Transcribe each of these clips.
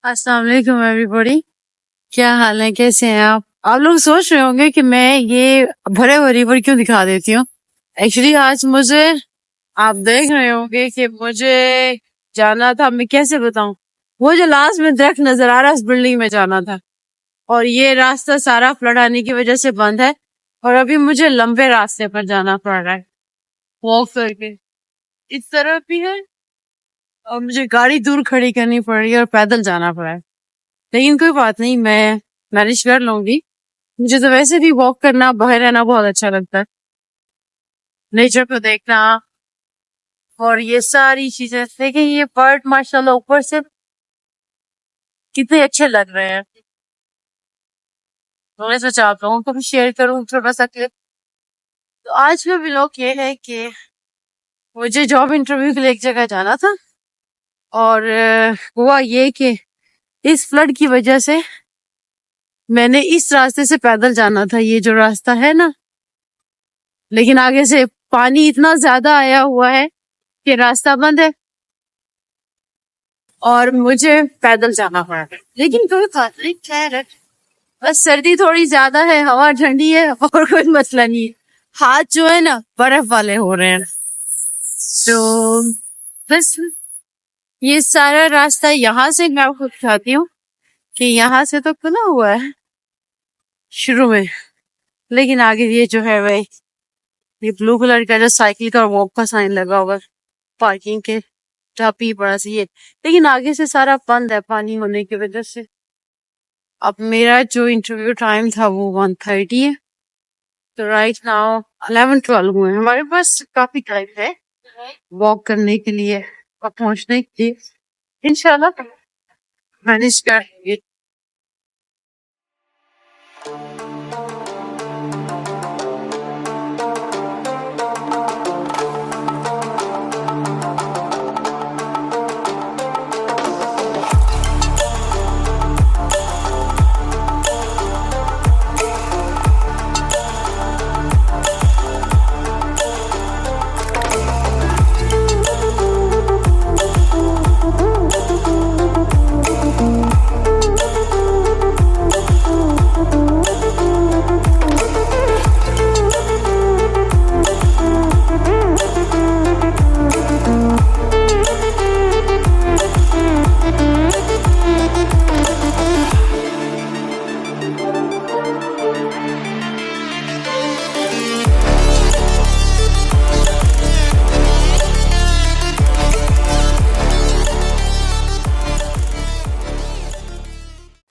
अस्सलाम वालेकुम एवरीबॉडी। क्या हाल है, कैसे हैं आप लोग सोच रहे होंगे कि मैं ये भरे हुए रिवर क्यों दिखा देती हूँ। एक्चुअली आज मुझे, आप देख रहे होंगे कि मुझे जाना था, मैं कैसे बताऊं, वो जो लास्ट में दरख्त नजर आ रहा है उस बिल्डिंग में जाना था, और ये रास्ता सारा फ्लड आने की वजह से बंद है, और अभी मुझे लंबे रास्ते पर जाना पड़ रहा है वॉक करके। इस तरफ भी है और मुझे गाड़ी दूर खड़ी करनी पड़ रही है और पैदल जाना पड़ा है, लेकिन कोई बात नहीं, मैं मैनेज कर लूंगी। मुझे तो वैसे भी वॉक करना, बाहर रहना बहुत अच्छा लगता है, नेचर को देखना और ये सारी चीजें। देखिए ये बर्ड माशाल्लाह ऊपर से कितने अच्छे लग रहे हैं। तो मैं सोचा आप लोगों को भी शेयर करूं थोड़ा सा क्लिप। तो आज का व्लॉग ये है कि मुझे जॉब इंटरव्यू के लिए एक जगह जाना था, और हुआ ये कि इस फ्लड की वजह से मैंने इस रास्ते से पैदल जाना था, ये जो रास्ता है ना, लेकिन आगे से पानी इतना ज्यादा आया हुआ है कि रास्ता बंद है और मुझे पैदल जाना पड़ा। लेकिन कोई बात नहीं, खैर है, बस सर्दी थोड़ी ज्यादा है, हवा ठंडी है और कोई मसला नहीं है। हाथ जो है ना बर्फ वाले हो रहे हैं। तो बस ये सारा रास्ता यहाँ से मैं आपको दिखाती हूँ कि यहाँ से तो खुला हुआ है शुरू में, लेकिन आगे ये जो है वही ये ब्लू कलर का जो साइकिल का वॉक का साइन लगा हुआ है पार्किंग के टापी बड़ा सी ये, लेकिन आगे से सारा बंद है पानी होने की वजह से। अब मेरा जो इंटरव्यू टाइम था वो 1:30 है, तो राइट नाउ 11-12 हुए हैं। हमारे पास काफी टाइम है वॉक करने के लिए और पहुंचने के लिए, इंशाल्लाह मैनेज करेंगे।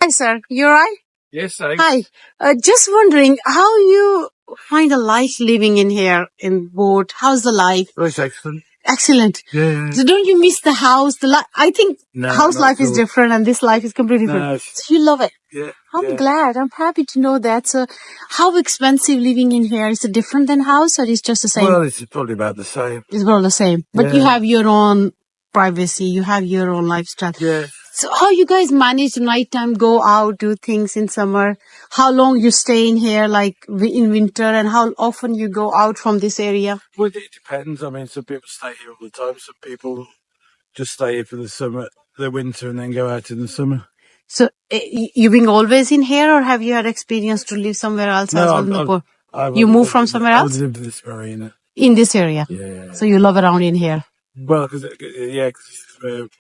Hi, sir. You alright? Yes, thanks. Hi. Just wondering how you find a life living in here in boat. How's the life? Oh, it's excellent. Excellent. Yeah. So don't you miss the house? I think No, house not life at is all. different and this life is completely different. No, So you love it. yeah. I'm yeah. glad. I'm happy to know that. So how expensive living in here? Is it different than house or is it just the same? Well, it's probably about the same. It's about the same. But you Yeah. have your own privacy. You have your own lifestyle. Yeah. So how you guys manage nighttime, go out, do things in summer? How long you stay in here, like in winter, and how often you go out from this area? Well, it depends. I mean, some people stay here all the time. Some people just stay here for the summer, the winter, and then go out in the summer. So you been always in here, or have you had experience to live somewhere else as well in the port? You moved from somewhere else? I lived in this area. In this area? Yeah. So you love around in here? Well, because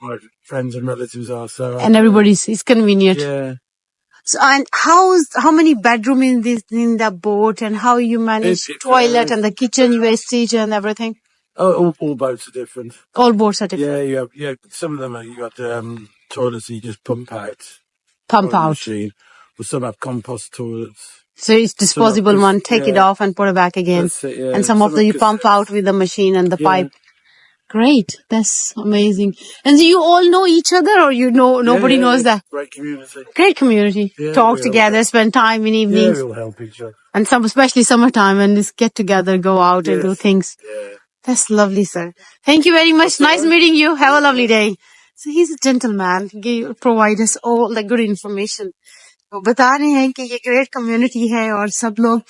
my friends and relatives are so. And everybody's, it's convenient. Yeah. So, and how many bedroom in the boat, and how you manage It toilet varies. and the kitchen, wastage and everything? Oh, all boats are different. All boats are different. Yeah, you have. Yeah, some of them are. You got toilets that you just pump out. Pump on the out. machine. Well, some have compost toilets. So it's disposable Some one, take it yeah. off and put it back again. That's it, yeah. And some of them you pump out with the machine and the Yeah. pipe. Great. That's amazing. And so you all know each other, or you know nobody knows that? Great community. Great community. Yeah, Talk we together, all- spend time in Yeah, evenings. we all help each other. And some, especially summertime, and just get together, go out and do Yes. things. Yeah. That's lovely, sir. Thank you very much. That's all Nice right. meeting you. Have a lovely day. So he's a gentleman. He provides us all the good information. वो बता रहे हैं कि ये great community है और सब लोग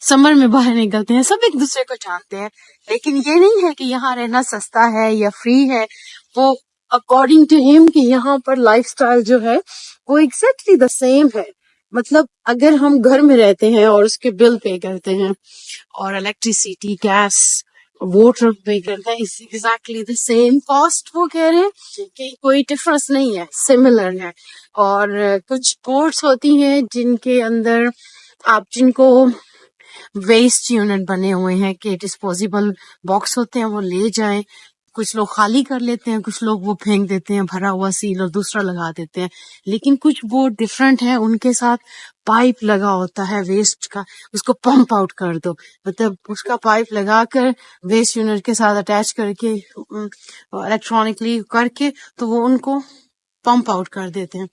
समर में बाहर निकलते हैं, सब एक दूसरे को जानते हैं, लेकिन ये नहीं है कि यहाँ रहना सस्ता है या फ्री है। वो अकॉर्डिंग टू हिम कि यहाँ पर लाइफस्टाइल जो है वो एग्जैक्टली द सेम है। मतलब अगर हम घर में रहते हैं और उसके बिल पे करते हैं और इलेक्ट्रिसिटी गैस वाटर पे करते हैं, इस एग्जैक्टली द सेम कॉस्ट। वो कह रहे हैं कि कोई डिफरेंस नहीं है, सिमिलर है। और कुछ बोट्स होती हैं जिनके अंदर आप जिनको वेस्ट यूनिट बने हुए हैं कि डिस्पोजेबल बॉक्स होते हैं, वो ले जाएं। कुछ लोग खाली कर लेते हैं, कुछ लोग वो फेंक देते हैं भरा हुआ सील और दूसरा लगा देते हैं। लेकिन कुछ बोट डिफरेंट है, उनके साथ पाइप लगा होता है वेस्ट का, उसको पंप आउट कर दो, मतलब उसका पाइप लगाकर वेस्ट यूनिट के साथ अटैच करके इलेक्ट्रॉनिकली करके तो वो उनको पंप आउट कर देते हैं।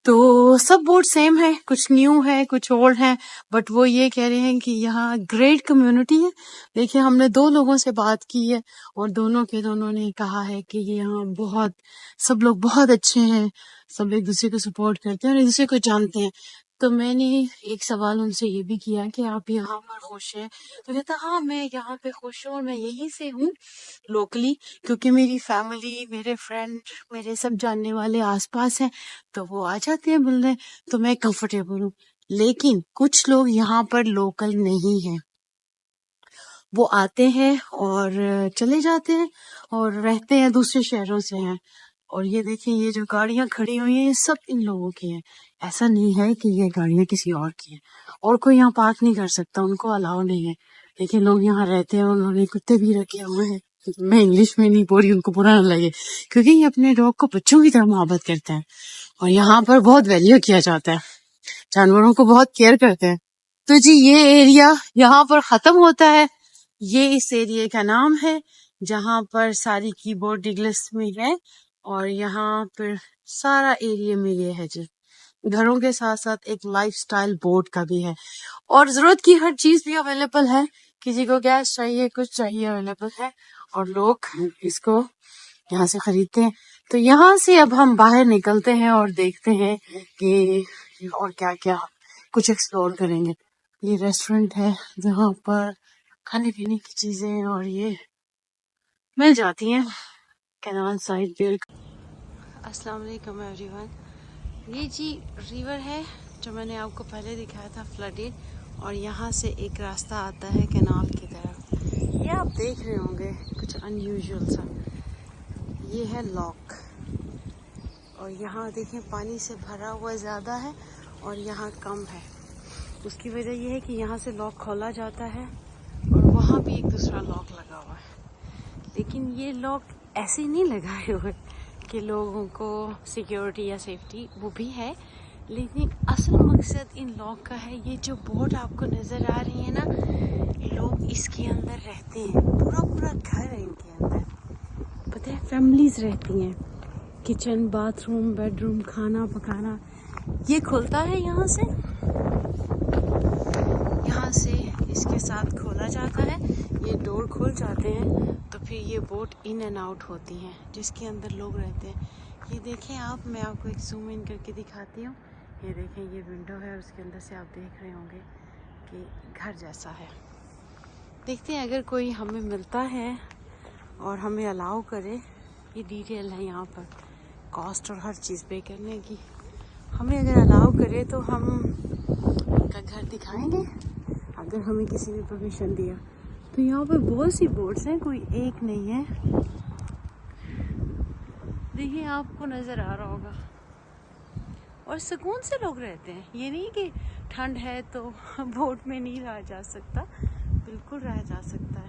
तो सब बोर्ड सेम है, कुछ न्यू है कुछ ओल्ड है, बट वो ये कह रहे हैं कि यहाँ ग्रेट कम्युनिटी है। देखिए हमने 2 लोगों से बात की है और दोनों ने कहा है कि यहाँ बहुत सब लोग बहुत अच्छे हैं, सब एक दूसरे को सपोर्ट करते हैं और एक दूसरे को जानते हैं। तो मैंने एक सवाल उनसे ये भी किया कि आप यहाँ पर खुश हैं? तो कहता हाँ मैं यहाँ पे खुश हूँ और मैं यहीं से हूँ लोकली, क्योंकि मेरी फैमिली मेरे फ्रेंड मेरे सब जानने वाले आसपास हैं, तो वो आ जाते हैं मिलने, तो मैं कंफर्टेबल हूँ। लेकिन कुछ लोग यहाँ पर लोकल नहीं हैं, वो आते हैं और चले जाते हैं और रहते हैं दूसरे शहरों से हैं। और ये देखिए ये जो गाड़ियां खड़ी हुई हैं ये सब इन लोगों की हैं, ऐसा नहीं है कि ये गाड़ियां किसी और की हैं। और कोई यहाँ पार्क नहीं कर सकता, उनको अलाउ नहीं है। देखिए लोग यहाँ रहते हैं, उन्होंने कुत्ते भी रखे हुए हैं। मैं इंग्लिश में नहीं बोल रही, उनको बुरा ना लगे, क्योंकि ये अपने डॉग को बच्चों की तरह मोहब्बत करते हैं और यहाँ पर बहुत वैल्यू किया जाता है, जानवरों को बहुत केयर करते हैं। तो जी ये एरिया यहाँ पर खत्म होता है, ये इस एरिया का नाम है जहाँ पर सारी कीबोर्ड डिगलेस में है। और यहाँ पर सारा एरिया में ये है जी, घरों के साथ साथ एक लाइफस्टाइल बोर्ड का भी है और जरूरत की हर चीज भी अवेलेबल है। किसी को गैस चाहिए कुछ चाहिए अवेलेबल है और लोग इसको यहाँ से खरीदते हैं। तो यहाँ से अब हम बाहर निकलते हैं और देखते हैं कि और क्या क्या कुछ एक्सप्लोर करेंगे। ये रेस्टोरेंट है जहाँ पर खाने पीने की चीजें और ये मिल जाती हैं कैनाल साइड पे। अस्सलाम वालेकुम एवरीवन, ये जी रिवर है जो मैंने आपको पहले दिखाया था फ्लडेड, और यहाँ से एक रास्ता आता है कैनाल की तरफ। ये आप देख रहे होंगे कुछ अनयूजुअल सा, ये है लॉक। और यहाँ देखें पानी से भरा हुआ ज़्यादा है और यहाँ कम है। उसकी वजह यह है कि यहाँ से लॉक खोला जाता है और वहाँ भी एक दूसरा लॉक लगा हुआ है। लेकिन ये लॉक ऐसे नहीं लगाए हुए कि लोगों को सिक्योरिटी या सेफ्टी, वो भी है, लेकिन असल मकसद इन लॉक का है ये जो बोट आपको नज़र आ रही है ना, लोग इसके अंदर रहते हैं, पूरा पूरा घर है इनके अंदर, पता है फैमिलीज रहती हैं। किचन बाथरूम बेडरूम खाना पकाना ये खुलता है यहाँ से इसके साथ खोला जाता है, ये डोर खुल जाते हैं तो फिर ये बोट इन एंड आउट होती हैं जिसके अंदर लोग रहते हैं। ये देखें आप, मैं आपको एक जूम इन करके दिखाती हूँ। ये देखें ये विंडो है, उसके अंदर से आप देख रहे होंगे कि घर जैसा है। देखते हैं अगर कोई हमें मिलता है और हमें अलाउ करे। ये डिटेल है यहाँ पर कॉस्ट और हर चीज़ पे करने की। हमें अगर अलाउ करे तो हम उनका घर दिखाएंगे अगर हमें किसी ने परमिशन दिया। तो यहाँ पर बहुत सी बोट्स हैं, कोई एक नहीं है। देखिए आपको नज़र आ रहा होगा, और सुकून से लोग रहते हैं। ये नहीं कि ठंड है तो बोट में नहीं रहा जा सकता, बिल्कुल रहा जा सकता है।